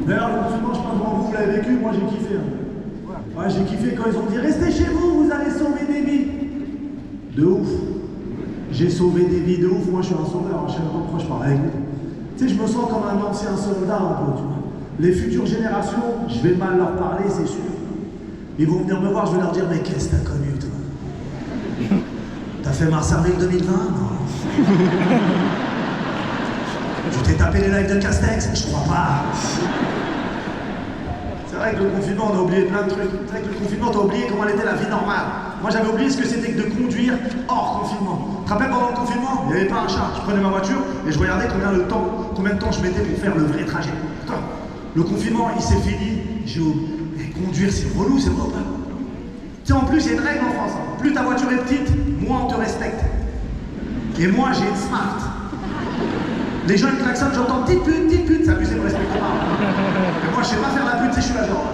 D'ailleurs, le confinement, je sais pas comment vous l'avez vécu, moi j'ai kiffé. Hein. Ouais, j'ai kiffé quand ils ont dit restez chez vous, vous allez sauver des vies. De ouf. J'ai sauvé des vies de ouf, moi je suis un sauveur, je sais pas pourquoi je parle avec vous. Tu sais, je me sens comme un ancien soldat un peu, tu vois. Les futures générations, je vais mal leur parler, c'est sûr. Ils vont venir me voir, je vais leur dire mais qu'est-ce que t'as connu toi? T'as fait Marseille 2020? Non. Tu t'es tapé les lives de Castex? Je crois pas. C'est vrai que le confinement, on a oublié plein de trucs. C'est vrai que le confinement, t'as oublié comment était la vie normale. Moi, j'avais oublié ce que c'était que de conduire hors confinement. Tu te rappelles, pendant le confinement, il n'y avait pas un chat. Je prenais ma voiture et je regardais combien de temps je mettais pour faire le vrai trajet. Putain, le confinement, il s'est fini. Conduire, c'est relou, c'est vrai ou pas? Tu sais, en plus, il y a une règle en France. Hein. Plus ta voiture est petite, moins on te respecte. Et moi, j'ai une smart. Les gens, ils klaxonnent, j'entends petite pute, c'est abusé, me respecte pas. Mais moi, je sais pas faire la pute, je suis là genre.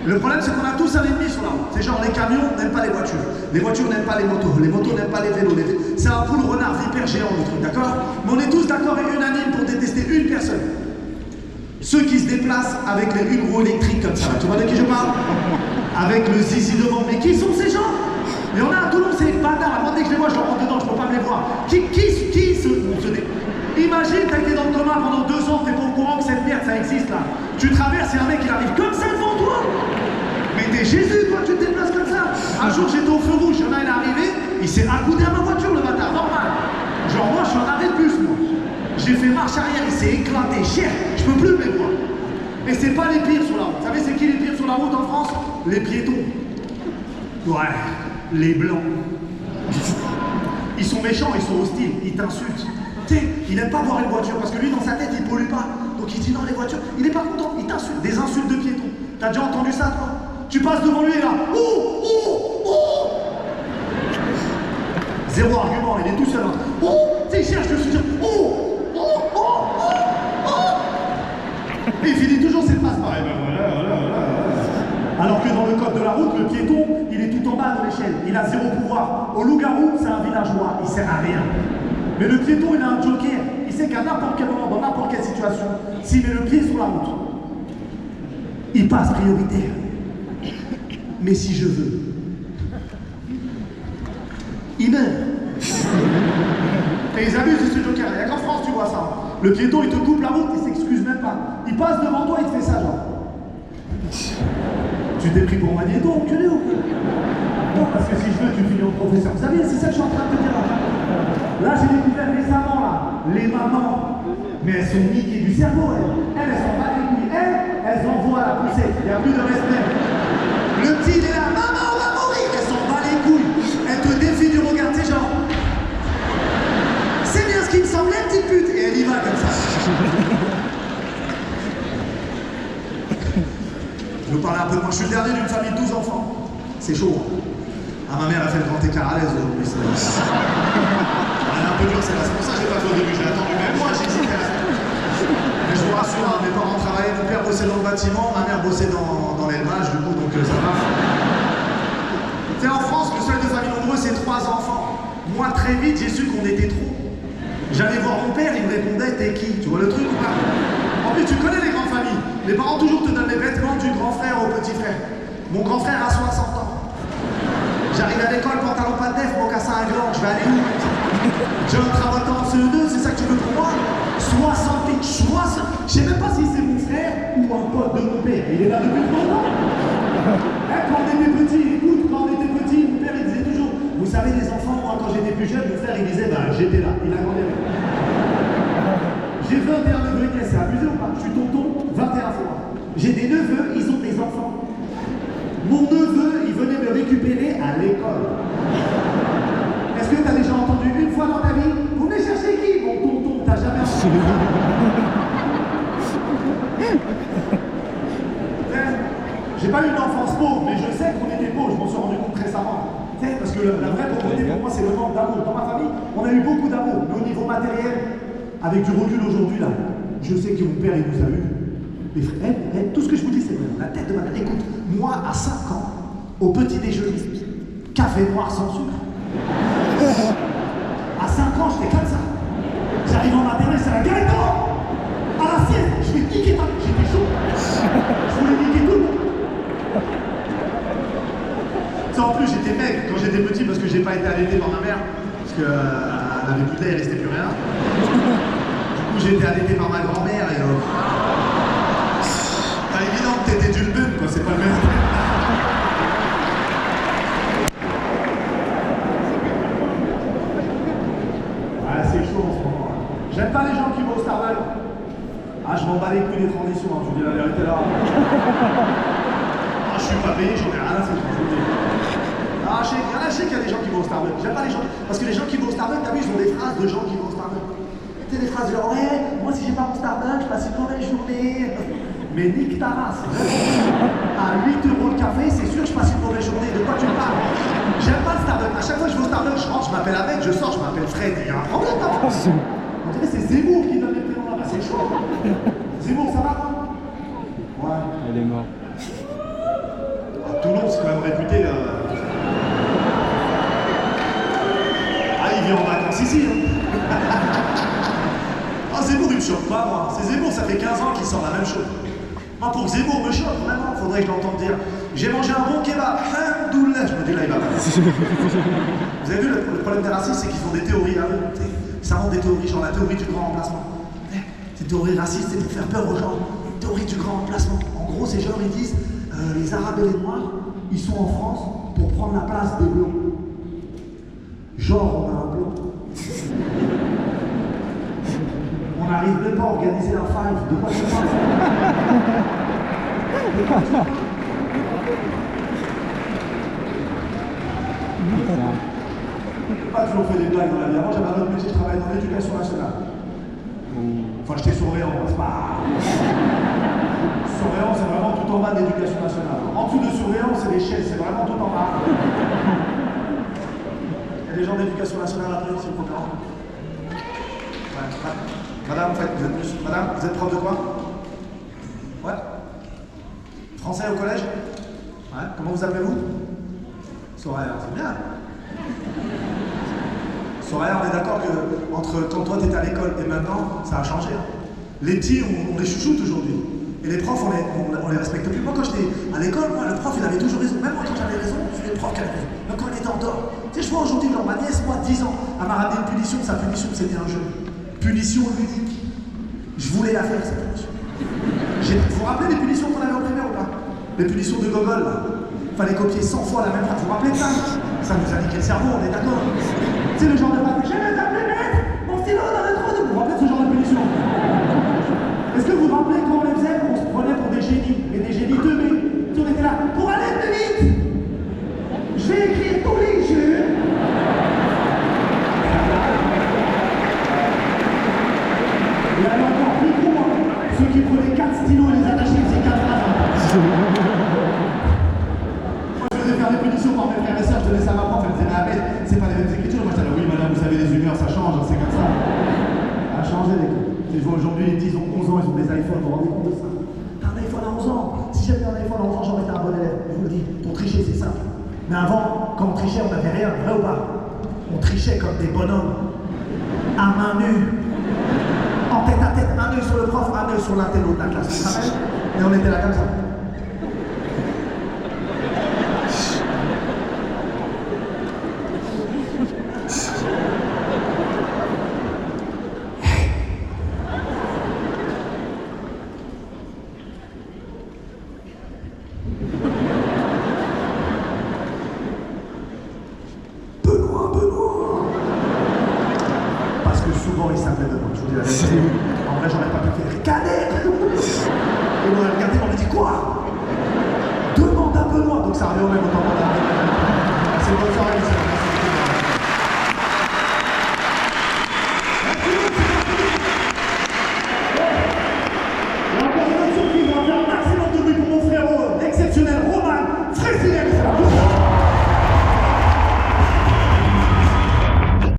Le problème, c'est qu'on a tous un ennemi sur la route. C'est genre, les camions n'aiment pas les voitures n'aiment pas les motos n'aiment pas les vélos. C'est un poule renard vipère géant, le truc, d'accord? Mais on est tous d'accord et unanimes pour détester une personne. Ceux qui se déplacent avec les roues électriques comme ça. Tu vois de qui je parle? Avec le zizi devant. Mais qui sont ces gens? Il y en a à Toulon, c'est les bâtards. Avant, dès que je les vois, je leur rentre dedans, je peux pas me les voir. Imagine, t'as été dans le coma pendant 2 ans, t'es pas au courant que cette merde, ça existe là. Tu traverses et un mec, il arrive comme ça devant toi. Mais t'es Jésus, toi, tu te déplaces comme ça. Un jour, j'étais au feu rouge, il y en a, il est arrivé, il s'est accoudé à ma voiture, le bâtard, normal. Genre, moi, je suis en arrêt de bus, moi. J'ai fait marche arrière, il s'est éclaté, cher, je peux plus me les voir. Et c'est pas les pires sur la route. Vous savez, c'est qui les pires sur la route en France? Les piétons. Ouais, les blancs. Ils sont méchants, ils sont hostiles, ils t'insultent. Tu sais, il n'aime pas voir une voiture parce que lui, dans sa tête, il pollue pas. Donc il dit non, les voitures, il n'est pas content, il t'insulte. Des insultes de piétons. T'as déjà entendu ça, toi? Tu passes devant lui et là, oh, oh, oh. Zéro argument, il est tout seul. Hein. Oh, tu sais, il cherche le soutien. Oh, oh, oh, oh, oh. Et il finit toujours cette phrase. Ah, ben voilà. Alors que dans le code de la route, le piéton, il est tout en bas de l'échelle. Il a zéro pouvoir. Au loup-garou, c'est un villageois, il sert à rien. Mais le piéton, il a un joker. Il sait qu'à n'importe quel moment, dans n'importe quelle situation, s'il met le pied sur la route, il passe prioritaire. Mais si je veux, il meurt. Et ils abusent de ce joker. Il n'y a qu'en France, tu vois ça. Le piéton, il te coupe la route, il s'excuse même pas. Il passe devant toi, il te fait ça, genre. Tu t'es pris pour Magnéto, enculé ou quoi? Non, parce que si je veux, tu finis au professeur Xavier, c'est ça que je suis en train de te dire là. Là, j'ai découvert récemment, là, les mamans. Mais elles sont niquées du cerveau, elles. Elles sont pas les couilles. Elles envoient à la poussée. Il n'y a plus de respect. Le petit, il est là, maman, on va mourir. Elles s'en bat les couilles. Elles te défient du regard, tu sais, genre. C'est bien ce qui me semblait, petite pute. Et elle y va comme ça. Je veux parler un peu de moi. Je suis le dernier d'une famille de 12 enfants. C'est chaud. Ah, ma mère a fait le grand écart à l'aise aujourd'hui. Elle est un peu dure, c'est pour ça que je l'ai pas fait au début. J'ai attendu même moi, j'ai hésité à la faire. Mais je vous rassure, hein, mes parents travaillaient, mon père bossait dans le bâtiment, ma mère bossait dans l'élevage, du coup, donc ça va. Tu sais, en France, le seuil de famille nombreuse, c'est 3 enfants. Moi, très vite, j'ai su qu'on était trop. J'allais voir mon père, il me répondait, t'es qui? Tu vois le truc ou pas? En plus, tu connais les grandes familles. Les parents toujours te donnent les vêtements du grand frère au petit frère. Mon grand frère a 60 ans. J'arrive à l'école, pantalon pas de nef, mocassin à gland, je vais aller où? J'ai un travaillant en CE2, c'est ça que tu veux pour moi? 60, je sais même pas si c'est mon frère ou un pote de mon père. Il est là depuis longtemps. Quand on était petit, écoute, quand on était petit, mon père il disait toujours, vous savez les enfants, moi quand j'étais plus jeune, mon frère il disait, bah j'étais là, il a grandi avec moi. J'ai 21 neveux, c'est abusé ou pas? Je suis tonton 21 fois. J'ai des neveux, ils ont des enfants. Mon neveu, il venait me récupérer à l'école. Est-ce que t'as déjà entendu une fois dans ta vie? Vous venez chercher qui? Mon tonton, t'as jamais entendu? J'ai pas eu une enfance pauvre, mais je sais qu'on était pauvres, je m'en suis rendu compte récemment. Parce que la vraie pauvreté pour moi, c'est le manque d'amour. Dans ma famille, on a eu beaucoup d'amour, mais au niveau matériel, avec du recul aujourd'hui, là, je sais que mon père, il nous a eu. Mais frère, tout ce que je vous dis, c'est vrai. La tête de ma mère. Écoute, moi, à 5 ans, au petit déjeuner, café noir sans sucre. À 5 ans, j'étais comme ça. J'arrive en maternelle, c'est la Gaëtan. À la sieste, je Je vais niquer ta... J'étais chaud. Je voulais niquer tout le monde. Ça, en plus, j'étais maigre quand j'étais petit parce que j'ai pas été allaité par ma mère. Parce qu'elle avait plus de lait, il restait plus rien. Du coup, j'ai été allaité par ma grand-mère et... Pas évident que t'étais d'une bune, quoi, c'est pas le même. Ah, c'est chaud en ce moment. J'aime pas les gens qui vont au Starbucks. Ah, je m'en bats les couilles des transitions, hein, je vous dis la vérité là. Ah, je suis pas payé, j'en ai rien à foutre, je vous le dis. Ah, je sais qu'il y a des gens qui vont au Starbucks. J'aime pas les gens. Parce que les gens qui vont au Starbucks, t'as vu, ils ont des phrases de gens qui vont au Starbucks. Tu sais, des phrases genre, ouais, moi si j'ai pas mon Starbucks, je passe une mauvaise journée. Mais nique ta race. À 8 € le café, c'est sûr que je passe une mauvaise journée. De quoi tu parles? J'aime pas le Starbucks. À chaque fois que je vais au Starbucks, je rentre, je m'appelle avec, je sors, je m'appelle Fred. Il y a un problème là-bas. On dirait que c'est Zemmour qui donne les prénoms là-bas. C'est chaud. Zemmour, ça va? Ouais. Elle est morte. À Toulon, c'est quand même réputé. Ah, il vient en vacances ici. Hein. Ah, Zemmour, il me choque pas, moi. C'est Zemmour, ça fait 15 ans qu'il sort la même chose. Moi, pour que Zemmour me choque, vraiment, faudrait que je l'entende dire j'ai mangé un bon kebab, alhamdoulilah. Je me dis là, il va pas. Vous avez vu, le problème des racistes, c'est qu'ils ont des théories à eux. Ça montre des théories, genre la théorie du grand remplacement. Ces théories racistes, c'est pour faire peur aux gens. Théorie du grand remplacement. En gros, ces gens, ils disent les Arabes et les Noirs, ils sont en France pour prendre la place des Blancs. Genre, on a un Blanc. On n'arrive même pas à organiser un five. De quoi tu parles? Pas toujours fait des blagues dans la vie. Avant, j'avais un autre métier, je travaillais dans l'éducation nationale. Enfin, j'étais surveillant, c'est pas... Surveillant, c'est vraiment tout en bas de l'éducation nationale. En dessous de surveillant, c'est les chaises, c'est vraiment tout en bas. Il y a des gens d'éducation nationale après, s'il vous plaît. Ouais. Madame, Madame, vous êtes prof de quoi? Ouais. Français au collège? Ouais. Comment vous appelez-vous? Soraya, c'est bien. Soraya, on est d'accord que entre quand toi t'étais à l'école et maintenant, ça a changé. Hein. Les petits, on les chouchoute aujourd'hui. Et les profs, on les respecte plus. Moi, quand j'étais à l'école, moi, le prof, il avait toujours raison. Même moi, quand j'avais raison, c'était le prof qui avait raison. Même quand il était en tort. Tu sais, je vois aujourd'hui, genre, ma nièce, moi, 10 ans, elle m'a ramené une punition. Sa punition, c'était un jeu. Punition ludique. Je voulais la faire, cette punition. Vous vous rappelez des punitions qu'on avait en primaire ou pas? Les punitions de Gogol, là. Fallait copier 100 fois la même phrase. Vous vous rappelez de ça? Ça nous a niqué le cerveau, on est d'accord? C'est le genre de phrase. J'ai même appelé maître, mon stylo dans le trou de... Vous vous rappelez de ce genre de punition? Est-ce que vous vous rappelez quand on les faisait, on se prenait pour des génies, mais des génies teubés? On était là, pour aller plus vite, je vais écrire tous les jeux. Et alors encore plus pour moi, ceux qui prenaient 4 stylos et les attachaient, c'est 4 phrases. Moi je faisais faire des punitions par mes frères et sœurs, je donnais ça à ma prof, elle me disait ah mais c'est pas les mêmes écritures. Moi je disais oui madame, vous savez les humeurs ça change, c'est comme ça. Ça a changé les gars. Je vois aujourd'hui les petits, ils ont 11 ans, ils ont des iPhones, vous vous rendez compte de ça? T'as un iPhone à 11 ans. Si j'avais un iPhone à 11 ans, j'aurais été un bon élève. Je vous le dis, pour tricher, c'est simple. Mais avant, quand on trichait, on n'avait rien, vrai ou pas? On trichait comme des bonhommes, à main nue, en tête à tête, un œil sur le prof, un œil sur l'intello de la classe. Tu te rappelles? Et on était là comme ça. Souvent il s'appelait Benoît, je vous dis la vérité. En vrai, j'aurais pas pu faire Cadet. Et on a regardé, on a dit quoi? Demande à Benoît, donc ça revient au même autant.